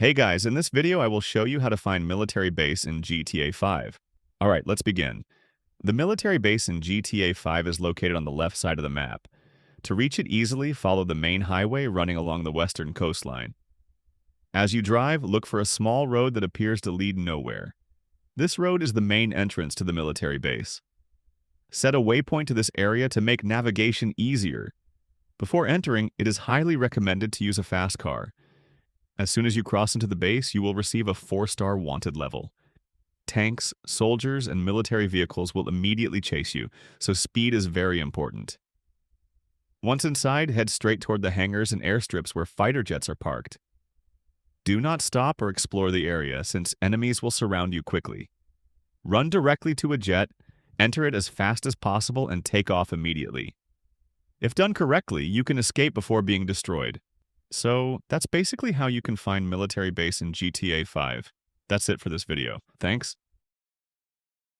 Hey guys, in this video I will show you how to find military base in GTA 5. Alright, let's begin. The military base in GTA 5 is located on the left side of the map. To reach it easily, follow the main highway running along the western coastline. As you drive, look for a small road that appears to lead nowhere. This road is the main entrance to the military base. Set a waypoint to this area to make navigation easier. Before entering, it is highly recommended to use a fast car. As soon as you cross into the base, you will receive a 4-star wanted level. Tanks, soldiers, and military vehicles will immediately chase you, so speed is very important. Once inside, head straight toward the hangars and airstrips where fighter jets are parked. Do not stop or explore the area, since enemies will surround you quickly. Run directly to a jet, enter it as fast as possible, and take off immediately. If done correctly, you can escape before being destroyed. So, that's basically how you can find military base in GTA 5. That's it for this video. Thanks.